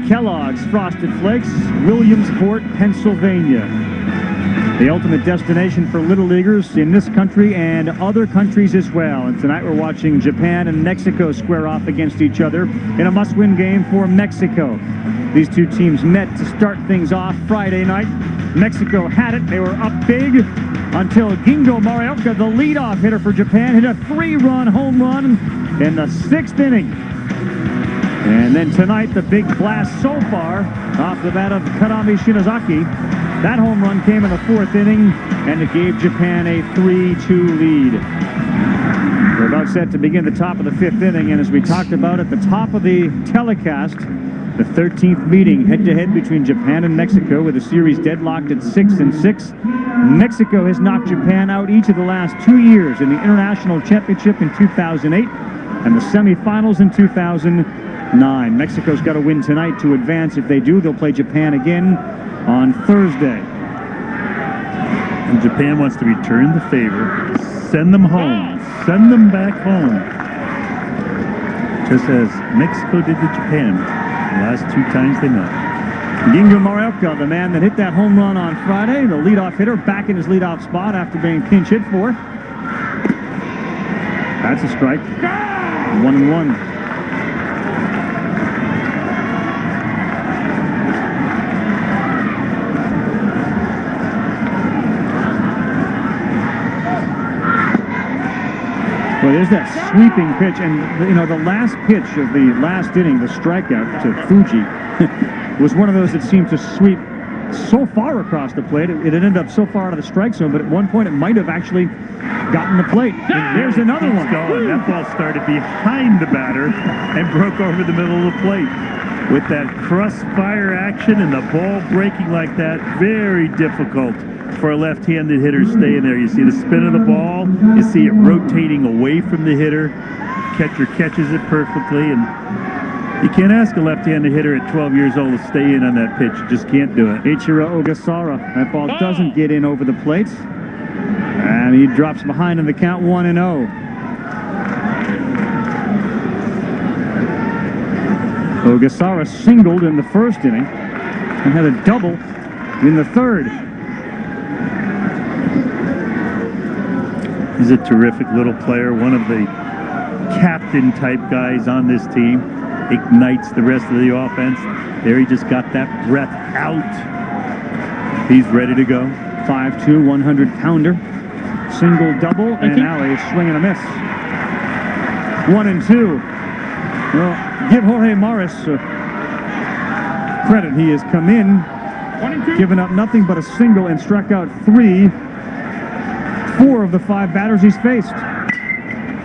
Kellogg's Frosted Flakes, Williamsport, Pennsylvania. The ultimate destination for Little Leaguers in this country and other countries as well. And tonight we're watching Japan and Mexico square off against each other in a must-win game for Mexico. These two teams met to start things off Friday night. Mexico had it. They were up big until Gingo Morioka, the leadoff hitter for Japan, hit a 3-run home run in the 6th inning. And then tonight, the big blast so far off the bat of Karami Shinozaki. That home run came in the 4th inning, and it gave Japan a 3-2 lead. We're about set to begin the top of the 5th inning, and as we talked about at the top of the telecast, the 13th meeting head-to-head between Japan and Mexico, with the series deadlocked at 6-6. Mexico has knocked Japan out each of the last 2 years in the International Championship in 2008 and the semifinals in 2009. Mexico's got to win tonight to advance. If they do, they'll play Japan again on Thursday. And Japan wants to return the favor. Send them home. Send them back home. Just as Mexico did to Japan the last 2 times they met. Gingo Morioka, the man that hit that home run on Friday, the leadoff hitter, back in his leadoff spot after being pinch hit for. That's a strike. 1-1. Well, there's that sweeping pitch, and you know, the last pitch of the last inning, the strikeout to Fuji, was one of those that seemed to sweep so far across the plate. It ended up so far out of the strike zone, but at one point it might have actually gotten the plate. And there's another one. Going. That ball started behind the batter and broke over the middle of the plate. With that crossfire action and the ball breaking like that, very difficult for a left-handed hitter staying there. You see the spin of the ball, you see it rotating away from the hitter. Catcher catches it perfectly, and you can't ask a left-handed hitter at 12 years old to stay in on that pitch. You just can't do it. Ichiro Ogasawara. That ball doesn't get in over the plate, and he drops behind in the count 1-0. Ogasawara singled in the 1st inning and had a double in the 3rd. He's a terrific little player, one of the captain-type guys on this team. Ignites the rest of the offense. There he just got that breath out. He's ready to go. 5'2", 100-pounder. Single, double, and now a swing and a miss. 1-2. Well, give Jorge Morris credit. He has come in, given up nothing but a single and struck out 4 of the 5 batters he's faced.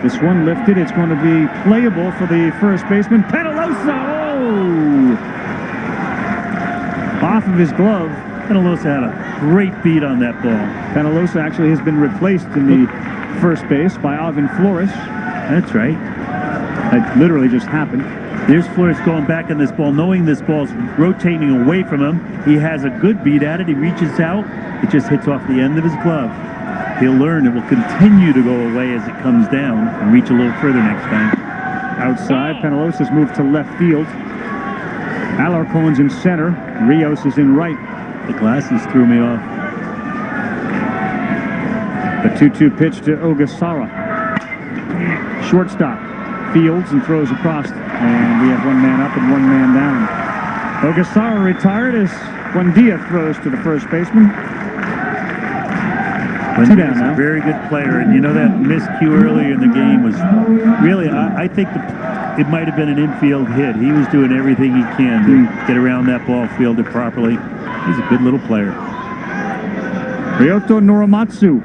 This one lifted. It's going to be playable for the first baseman, Penalosa. Oh! Off of his glove. Penalosa had a great beat on that ball. Penalosa actually has been replaced in the first base by Alvin Flores. That's right. That literally just happened. There's Flores going back on this ball, knowing this ball's rotating away from him. He has a good beat at it. He reaches out. It just hits off the end of his glove. He'll learn it will continue to go away as it comes down and reach a little further next time. Outside, Penalosa's moved to left field. Alarcon's in center. Rios is in right. The glasses threw me off. The 2-2 pitch to Ogasawara. Shortstop fields and throws across. And we have 1 man up and 1 man down. Ogasawara retired as Buendia throws to the first baseman. He's a very good player, and you know that miscue earlier in the game was really, I think it might have been an infield hit. He was doing everything he can to get around that ball, field it properly. He's a good little player. Ryoto Norimatsu,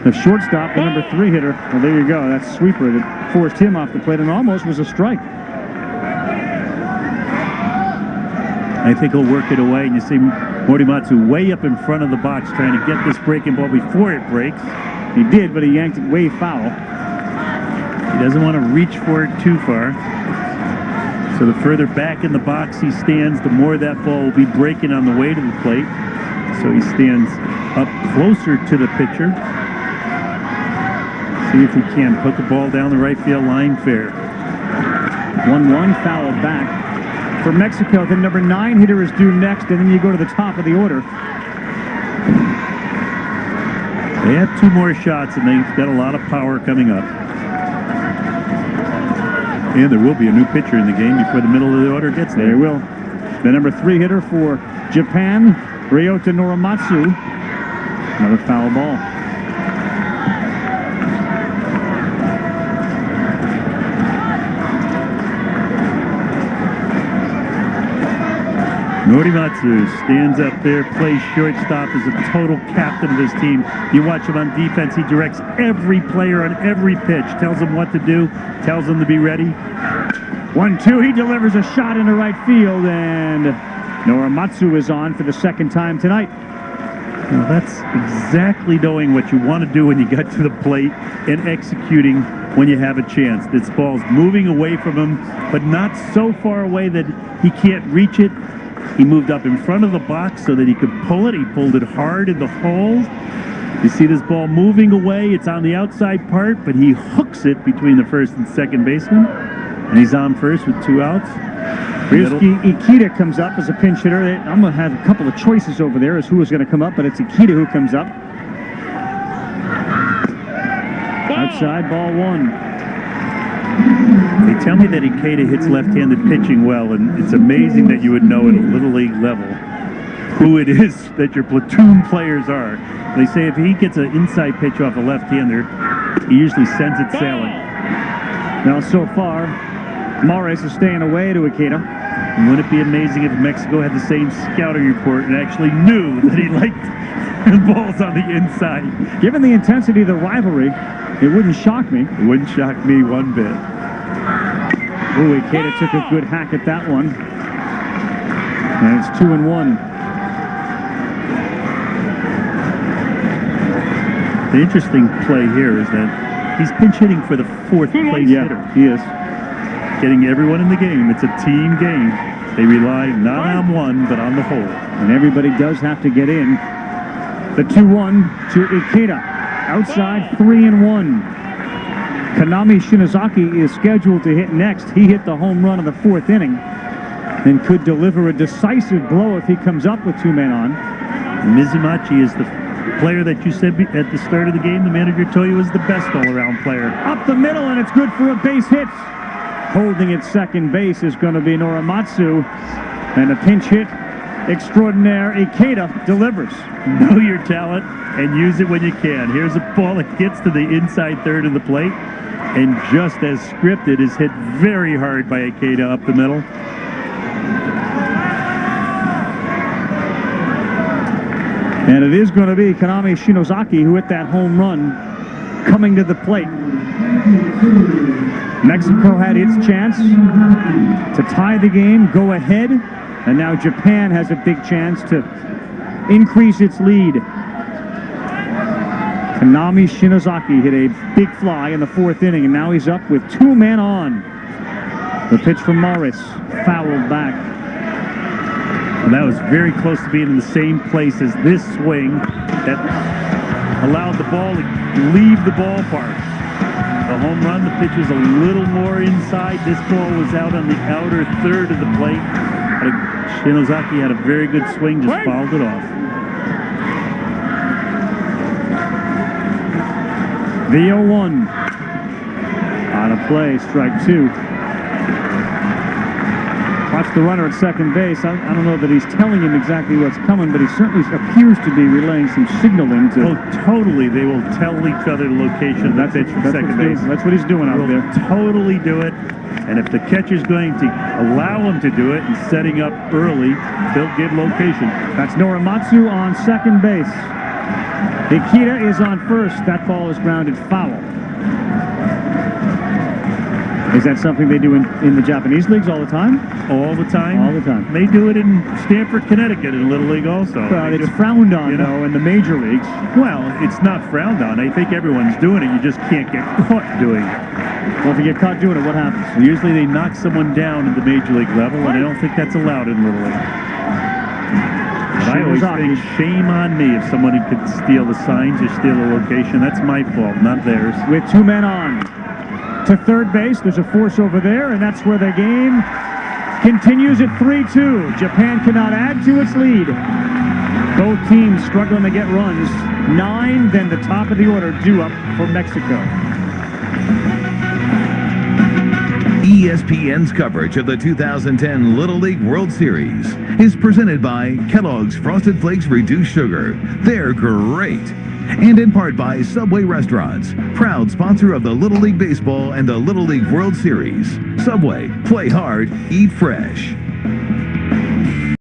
the shortstop, the number 3 hitter. Well, there you go. That sweeper that forced him off the plate and almost was a strike. I think he'll work it away, and you see Morimatsu way up in front of the box trying to get this breaking ball before it breaks. He did, but he yanked it way foul. He doesn't want to reach for it too far. So the further back in the box he stands, the more that ball will be breaking on the way to the plate. So he stands up closer to the pitcher. See if he can put the ball down the right field line fair. 1-1, foul back for Mexico. The number 9 hitter is due next, and then you go to the top of the order. They have 2 more shots, and they've got a lot of power coming up. And there will be a new pitcher in the game before the middle of the order gets there. There will. The number 3 hitter for Japan, Ryota Norimatsu. Another foul ball. Norimatsu stands up there, plays shortstop, is a total captain of his team. You watch him on defense, he directs every player on every pitch, tells them what to do, tells them to be ready. 1-2, he delivers a shot into right field, and Norimatsu is on for the second time tonight. Now that's exactly knowing what you want to do when you get to the plate and executing when you have a chance. This ball's moving away from him, but not so far away that he can't reach it. He moved up in front of the box so that he could pull it. He pulled it hard in the hole. You see this ball moving away. It's on the outside part, but he hooks it between the first and second baseman. And he's on first with 2 outs. Ryusuke Ikeda comes up as a pinch hitter. I'm going to have a couple of choices over there as who is going to come up, but it's Ikeda who comes up. Outside, ball 1. They tell me that Ikeda hits left-handed pitching well, and it's amazing that you would know at a Little League level who it is that your platoon players are. They say if he gets an inside pitch off a left-hander, he usually sends it sailing. Now, so far, Mares is staying away to Ikeda. And wouldn't it be amazing if Mexico had the same scouting report and actually knew that he liked balls on the inside? Given the intensity of the rivalry, it wouldn't shock me. It wouldn't shock me one bit. Ooh, Ikeda took a good hack at that one. And it's 2-1. The interesting play here is that he's pinch hitting for the 4th place hitter. He is. Getting everyone in the game. It's a team game. They rely not on one, but on the whole. And everybody does have to get in. The 2-1 to Ikeda. Outside, 3-1. Kanami Shinozaki is scheduled to hit next. He hit the home run in the 4th inning and could deliver a decisive blow if he comes up with 2 men on. Mizumachi is the player that you said at the start of the game, the manager told you was the best all-around player. Up the middle, and it's good for a base hit. Holding at second base is going to be Norimatsu, and a pinch hit extraordinaire Ikeda delivers. Know your talent and use it when you can. Here's a ball that gets to the inside third of the plate, and just as scripted, is hit very hard by Ikeda up the middle. And it is going to be Kanami Shinozaki who hit that home run coming to the plate. Mexico had its chance to tie the game, go ahead, and now Japan has a big chance to increase its lead. Kanami Shinozaki hit a big fly in the 4th inning, and now he's up with 2 men on. The pitch from Morris, fouled back. And that was very close to being in the same place as this swing that allowed the ball to leave the ballpark. The home run, the pitch was a little more inside. This ball was out on the outer third of the plate. But Shinozaki had a very good swing, just fouled it off. The 0-1. On a play, strike 2. Watch the runner at second base. I don't know that he's telling him exactly what's coming, but he certainly appears to be relaying some signaling to... Oh, totally. They will tell each other the location of the pitch from second base. That's what he's doing out there. Totally do it. And if the catcher's going to allow him to do it and setting up early, they'll give location. That's Norimatsu on second base. Ikeda is on first. That ball is grounded foul. Is that something they do in the Japanese leagues all the time? All the time? All the time. They do it in Stamford, Connecticut in Little League also. Well, it's frowned on, though, in the major leagues. Well, it's not frowned on. I think everyone's doing it. You just can't get caught doing it. Well, if you get caught doing it, what happens? Well, usually they knock someone down at the major league level, and I don't think that's allowed in Little League. But I always think, shame on me if somebody could steal the signs or steal the location. That's my fault, not theirs. With 2 men on. to third base. There's a force over there, and that's where the game continues at 3-2. Japan cannot add to its lead. Both teams struggling to get runs. 9, then the top of the order due up for Mexico. ESPN's coverage of the 2010 Little League World Series is presented by Kellogg's Frosted Flakes Reduced Sugar. They're great. And in part by Subway Restaurants, proud sponsor of the Little League Baseball and the Little League World Series. Subway, play hard, eat fresh.